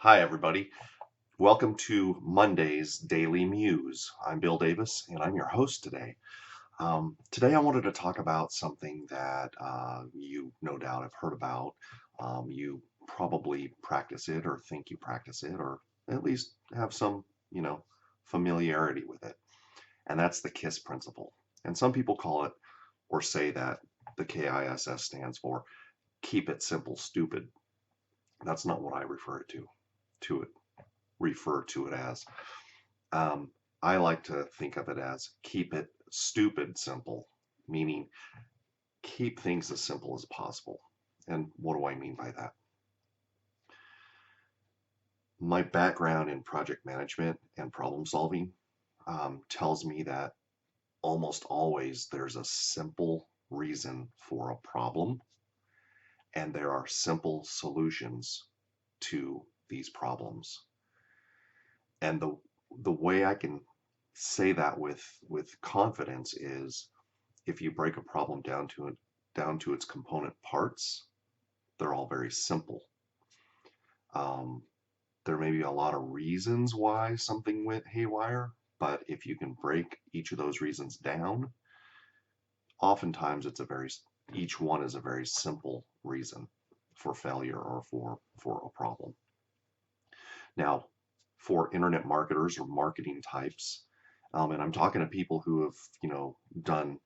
Hi, everybody. Welcome to Monday's Daily Muse. I'm Bill Davis, and I'm your host today. Today, I wanted to talk about something that you no doubt have heard about. You probably practice it, or think you practice it, or at least have some, familiarity with it. And that's the KISS principle. And some people call it or say that the KISS stands for keep it simple, stupid. That's not what I refer to it as. Um, I like to think of it as keep it stupid simple, meaning keep things as simple as possible. And what do I mean by that? My background in project management and problem solving tells me that almost always there's a simple reason for a problem, and there are simple solutions to these problems. And the way I can say that with confidence is if you break a problem down to its component parts, they're all very simple. Um, there may be a lot of reasons why something went haywire, but if you can break each of those reasons down, oftentimes each one is a very simple reason for failure or for a problem. Now, for internet marketers or marketing types, and I'm talking to people who have done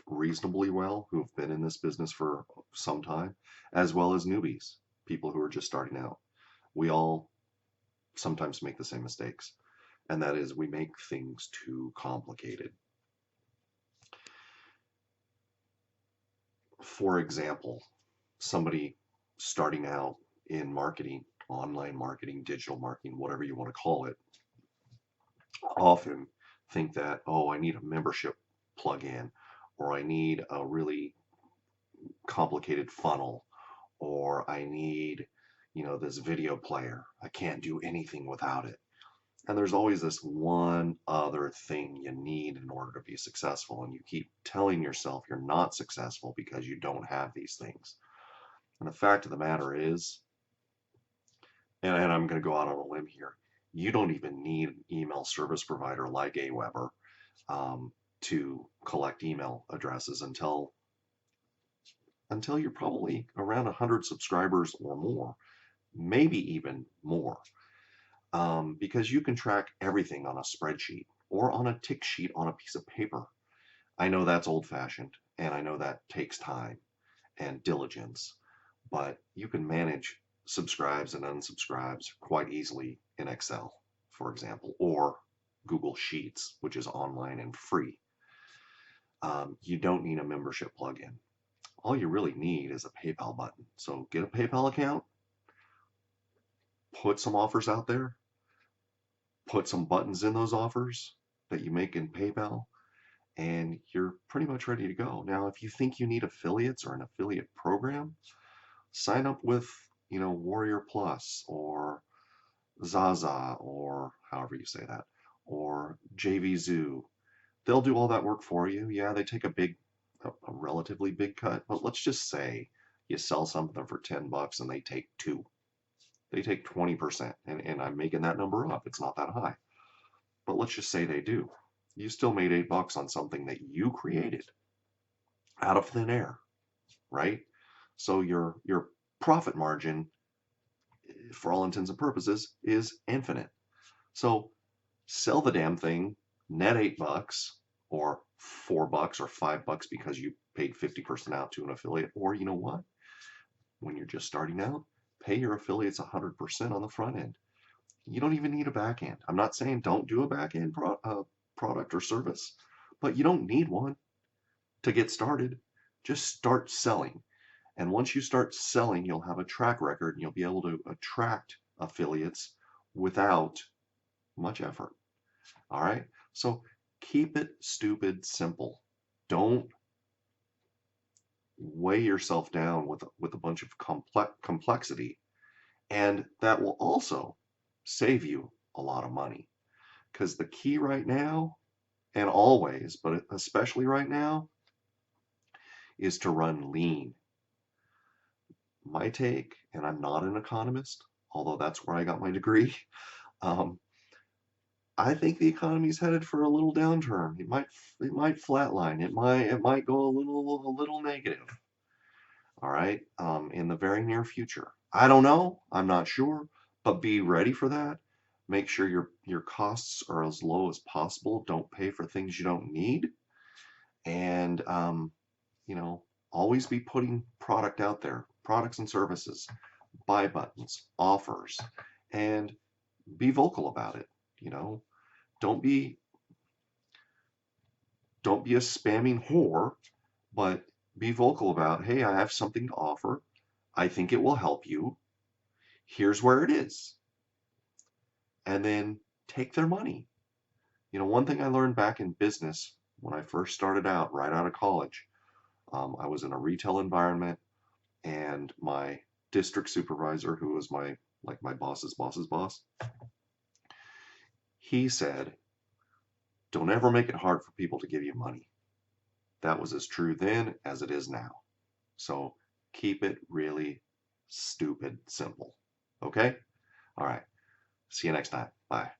reasonably well, who have been in this business for some time, as well as newbies, people who are just starting out. We all sometimes make the same mistakes, and that is we make things too complicated. For example, somebody starting out in marketing, online marketing, digital marketing, whatever you want to call it, often think that, oh, I need a membership plugin, or I need a really complicated funnel, or I need, this video player. I can't do anything without it. And there's always this one other thing you need in order to be successful. And you keep telling yourself you're not successful because you don't have these things. And the fact of the matter is, and I'm going to go out on a limb here, you don't even need an email service provider like Aweber to collect email addresses until you're probably around 100 subscribers or more, maybe even more, because you can track everything on a spreadsheet or on a tick sheet on a piece of paper. I know that's old-fashioned, and I know that takes time and diligence, but you can manage subscribes and unsubscribes quite easily in Excel, for example, or Google Sheets, which is online and free. You don't need a membership plugin. All you really need is a PayPal button. So get a PayPal account, put some offers out there, put some buttons in those offers that you make in PayPal, and you're pretty much ready to go. Now, if you think you need affiliates or an affiliate program, sign up with, Warrior Plus or Zaza or however you say that, or JVZoo. They'll do all that work for you. Yeah, they take a relatively big cut, but let's just say you sell something for $10 and they take two. They take 20%, and I'm making that number up. It's not that high. But let's just say they do. You still made $8 on something that you created out of thin air, right? So your profit margin, for all intents and purposes, is infinite. So sell the damn thing, net $8 or $4 or $5 because you paid 50% out to an affiliate. Or you know what? When you're just starting out, pay your affiliates 100% on the front end. You don't even need a back end. I'm not saying don't do a back end product or service, but you don't need one to get started. Just start selling. And once you start selling, you'll have a track record and you'll be able to attract affiliates without much effort. All right. So keep it stupid simple. Don't weigh yourself down with a bunch of complexity. And that will also save you a lot of money. Because the key right now, and always, but especially right now, is to run lean. My take, and I'm not an economist, although that's where I got my degree. Um, I think the economy's headed for a little downturn. It might flatline. It might go a little negative. All right, in the very near future. I don't know. I'm not sure, but be ready for that. Make sure your costs are as low as possible. Don't pay for things you don't need, and you know, always be putting product out there, products and services, buy buttons, offers, and be vocal about it. You know, don't be don't be a spamming whore, but be vocal about, hey, I have something to offer. I think it will help you. Here's where it is. And then take their money. You know, one thing I learned back in business when I first started out, right out of college, I was in a retail environment, and my district supervisor, who was my boss's boss's boss, he said, don't ever make it hard for people to give you money. That was as true then as it is now. So keep it really stupid simple. Okay? All right. See you next time. Bye.